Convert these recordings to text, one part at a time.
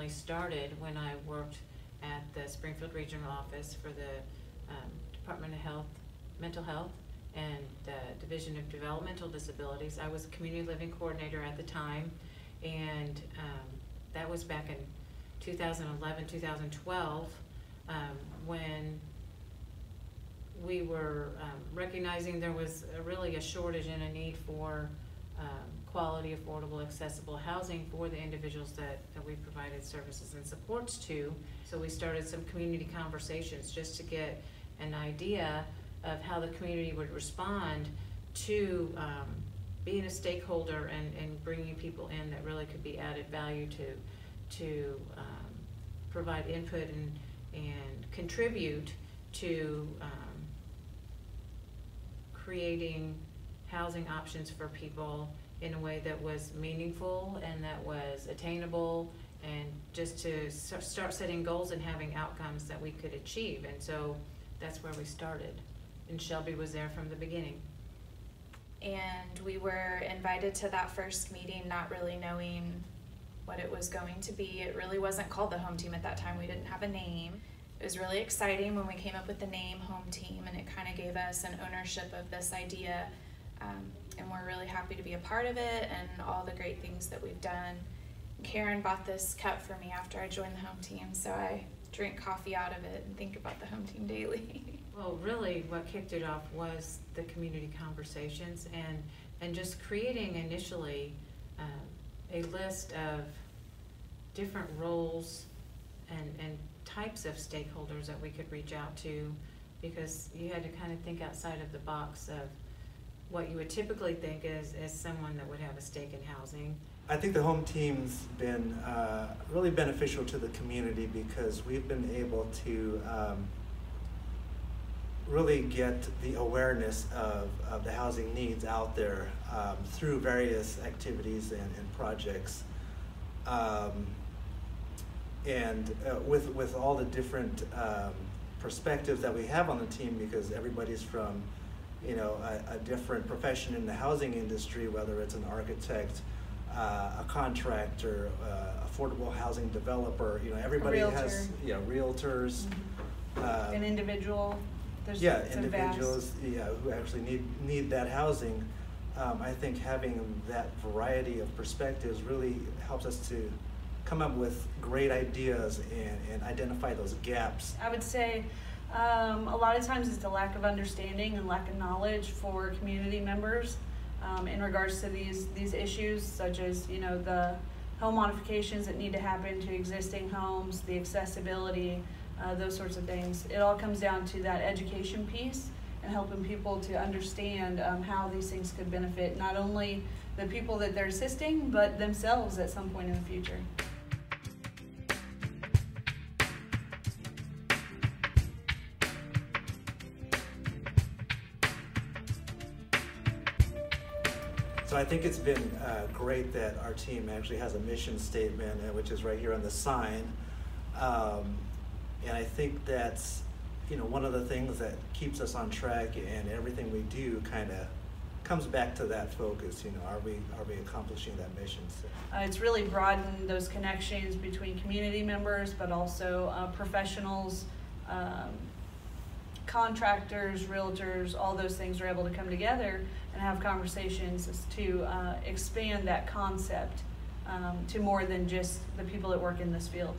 originally started when I worked at the Springfield Regional Office for the Department of Health, Mental Health, and the Division of Developmental Disabilities. I was a community living coordinator at the time, and that was back in 2011, 2012, when we were recognizing there was really a shortage and a need for quality, affordable, accessible housing for the individuals that we provided services and supports to. So we started some community conversations just to get an idea of how the community would respond to being a stakeholder and bringing people in that really could be added value to provide input and contribute to creating housing options for people in a way that was meaningful and that was attainable, and just to start setting goals and having outcomes that we could achieve. And so that's where we started. And Shelby was there from the beginning. And we were invited to that first meeting not really knowing what it was going to be. It really wasn't called the Home Team at that time. We didn't have a name. It was really exciting when we came up with the name Home Team, and it kind of gave us an ownership of this idea. And we're really happy to be a part of it and all the great things that we've done. Karen bought this cup for me after I joined the Home Team, so I drink coffee out of it and think about the Home Team daily. Well, really what kicked it off was the community conversations and just creating initially a list of different roles and types of stakeholders that we could reach out to, because you had to kind of think outside of the box of what you would typically think as someone that would have a stake in housing. I think the Home Team's been really beneficial to the community because we've been able to really get the awareness of the housing needs out there through various activities and projects. With all the different perspectives that we have on the team, because everybody's from a different profession in the housing industry, whether it's an architect, a contractor, affordable housing developer, everybody has, realtors. Mm-hmm. An individual. There's individuals, who actually need that housing. I think having that variety of perspectives really helps us to come up with great ideas and identify those gaps. I would say a lot of times it's a lack of understanding and lack of knowledge for community members in regards to these issues, such as the home modifications that need to happen to existing homes, the accessibility, those sorts of things. It all comes down to that education piece and helping people to understand how these things could benefit not only the people that they're assisting, but themselves at some point in the future. So I think it's been great that our team actually has a mission statement, which is right here on the sign. And I think that's, one of the things that keeps us on track, and everything we do kind of comes back to that focus. Are we accomplishing that mission? So. It's really broadened those connections between community members, but also professionals, contractors, realtors, all those things are able to come together and have conversations to expand that concept to more than just the people that work in this field.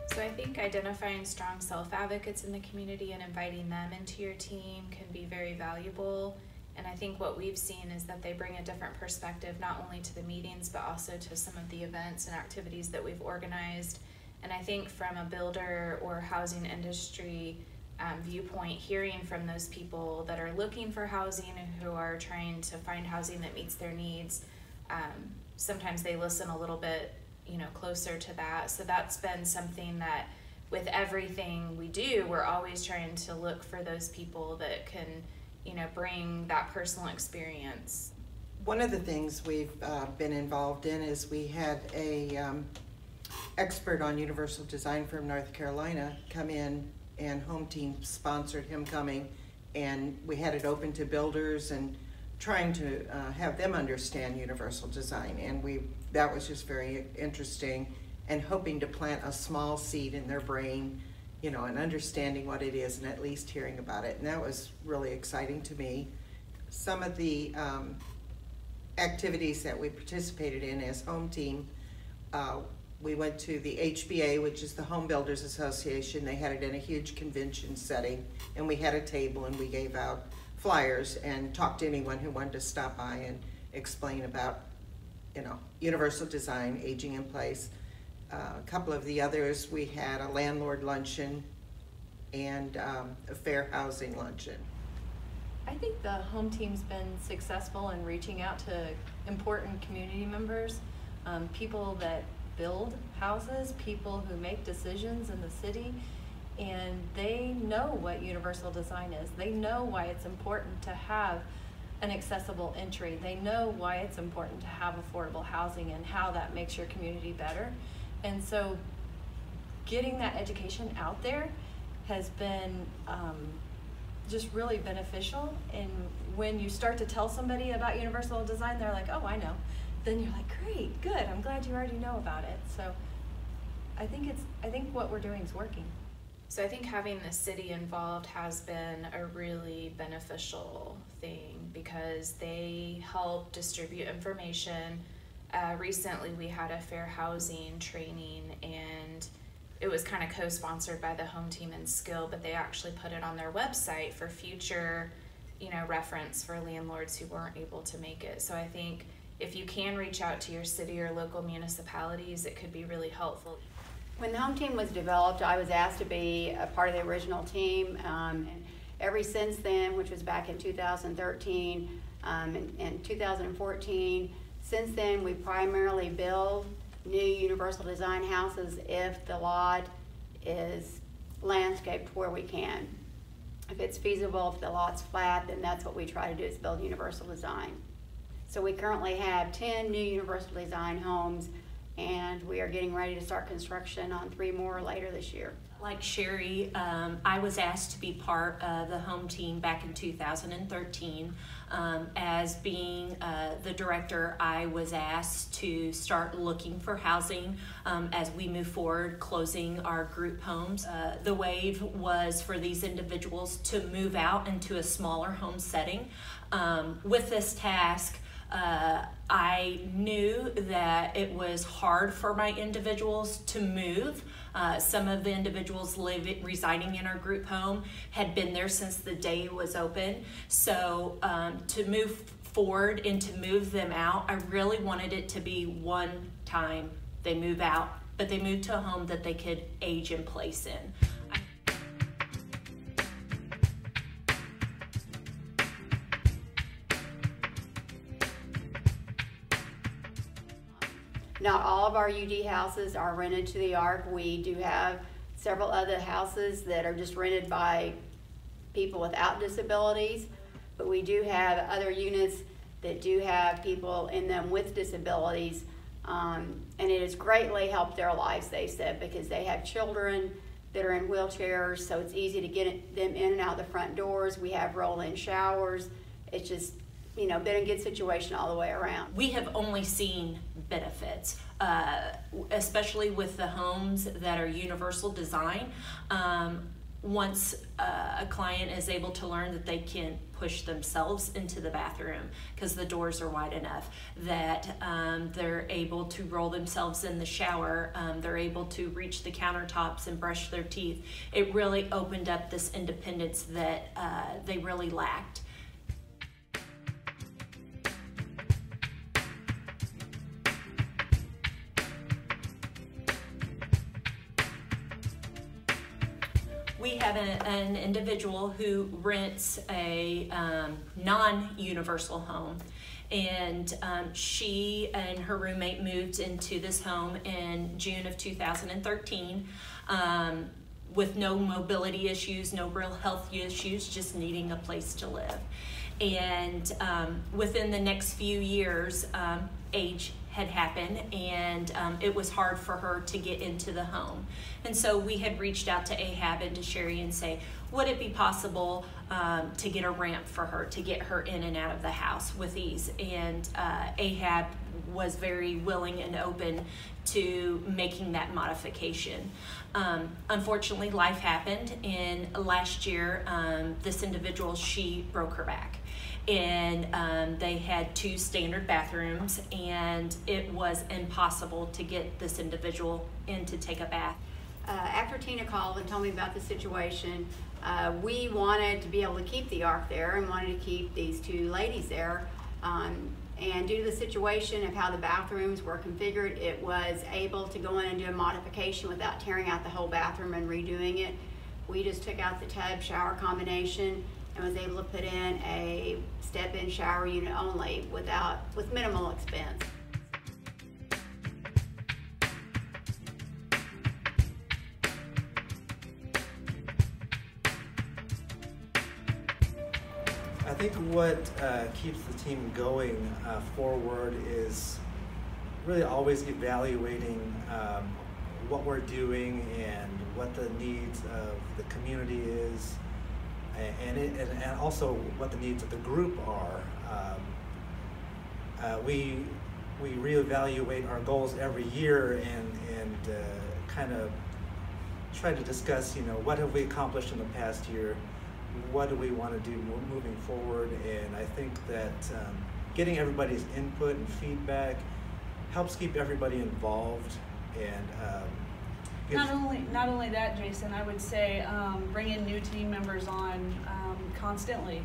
So I think identifying strong self-advocates in the community and inviting them into your team can be very valuable. And I think what we've seen is that they bring a different perspective, not only to the meetings, but also to some of the events and activities that we've organized. And I think from a builder or housing industry viewpoint, hearing from those people that are looking for housing and who are trying to find housing that meets their needs, sometimes they listen a little bit closer to that. So that's been something that with everything we do, we're always trying to look for those people that can bring that personal experience. One of the things we've been involved in is we had a expert on universal design from North Carolina come in and Home Team sponsored him coming, and we had it open to builders and trying to have them understand universal design, and that was just very interesting, and hoping to plant a small seed in their brain, you know, and understanding what it is and at least hearing about it, and that was really exciting to me. Some of the activities that we participated in as Home Team, we went to the HBA, which is the Home Builders Association. They had it in a huge convention setting, and we had a table and we gave out flyers and talked to anyone who wanted to stop by and explain about, you know, universal design, aging in place. A couple of the others, we had a landlord luncheon and a fair housing luncheon. I think the Home Team's been successful in reaching out to important community members, people that build houses, people who make decisions in the city, and they know what universal design is. They know why it's important to have an accessible entry. They know why it's important to have affordable housing and how that makes your community better. And so getting that education out there has been just really beneficial. And when you start to tell somebody about universal design, they're like, oh, I know. Then you're like, great, good, I'm glad you already know about it. So I think what we're doing is working. So I think having the city involved has been a really beneficial thing because they help distribute information. Recently we had a fair housing training, and it was kind of co-sponsored by the Home Team and Skill, but they actually put it on their website for future, you know, reference for landlords who weren't able to make it. So I think if you can reach out to your city or local municipalities, it could be really helpful. When the Home Team was developed, I was asked to be a part of the original team, and ever since then, which was back in 2013 and 2014, since then we primarily build new universal design houses if the lot is landscaped where we can. If it's feasible, if the lot's flat, then that's what we try to do, is build universal design. So we currently have 10 new universal design homes, and we are getting ready to start construction on 3 more later this year. Like Sherry, I was asked to be part of the Home Team back in 2013. As being the director, I was asked to start looking for housing as we move forward, closing our group homes. The wave was for these individuals to move out into a smaller home setting. With this task, I knew that it was hard for my individuals to move. Some of the individuals residing in our group home had been there since the day it was open. So to move forward and to move them out, I really wanted it to be one time they move out, but they move to a home that they could age in place in. Not all of our UD houses are rented to the ARC. We do have several other houses that are just rented by people without disabilities, but we do have other units that do have people in them with disabilities, and it has greatly helped their lives, they said, because they have children that are in wheelchairs, so it's easy to get them in and out the front doors. We have roll-in showers. It's just, you know, been a good situation all the way around. We have only seen benefits, especially with the homes that are universal design. Once a client is able to learn that they can push themselves into the bathroom because the doors are wide enough, that they're able to roll themselves in the shower, they're able to reach the countertops and brush their teeth. It really opened up this independence that they really lacked. We have an individual who rents a non-universal home, and she and her roommate moved into this home in June of 2013 with no mobility issues, no real health issues, just needing a place to live. And within the next few years, age had happened, and it was hard for her to get into the home. And so we had reached out to Ahab and to Sherry and say, would it be possible to get a ramp for her, to get her in and out of the house with ease? And Ahab was very willing and open to making that modification. Unfortunately, life happened, and last year this individual, she broke her back. And they had 2 standard bathrooms, and it was impossible to get this individual in to take a bath. After Tina called and told me about the situation, we wanted to be able to keep the ARC there and wanted to keep these 2 ladies there. And due to the situation of how the bathrooms were configured, it was able to go in and do a modification without tearing out the whole bathroom and redoing it. We just took out the tub shower combination and was able to put in a step-in shower unit only with minimal expense. I think what keeps the team going forward is really always evaluating what we're doing and what the needs of the community is, and also what the needs of the group are. We reevaluate our goals every year and kind of try to discuss, what have we accomplished in the past year, what do we want to do moving forward, and I think that getting everybody's input and feedback helps keep everybody involved, and not only that, Jason, I would say bringing new team members on constantly.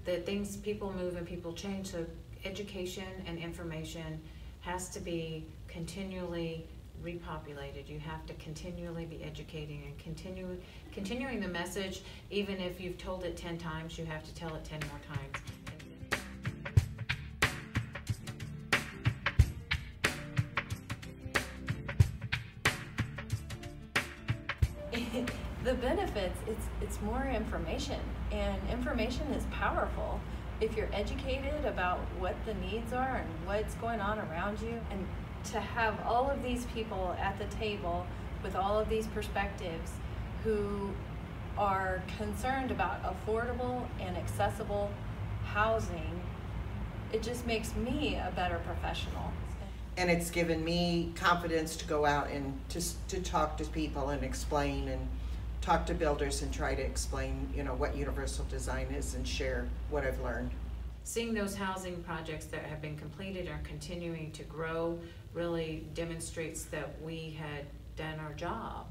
That things, people move and people change, so education and information has to be continually repopulated. You have to continually be educating and continuing the message. Even if you've told it 10 times, you have to tell it 10 more times. The benefits, it's more information, and information is powerful. If you're educated about what the needs are and what's going on around you, and to have all of these people at the table with all of these perspectives who are concerned about affordable and accessible housing, it just makes me a better professional. And it's given me confidence to go out and to talk to people and explain, and talk to builders and try to explain, what universal design is and share what I've learned. Seeing those housing projects that have been completed are continuing to grow really demonstrates that we had done our job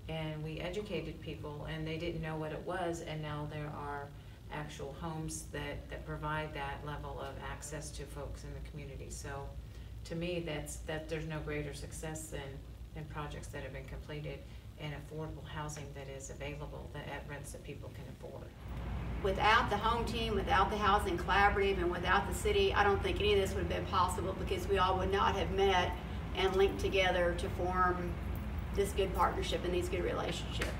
and we educated people and they didn't know what it was, and now there are actual homes that provide that level of access to folks in the community. So to me, there's no greater success than projects that have been completed and affordable housing that is available at rents that people can afford. Without the home team, without the housing collaborative, and without the city, I don't think any of this would have been possible, because we all would not have met and linked together to form this good partnership and these good relationships.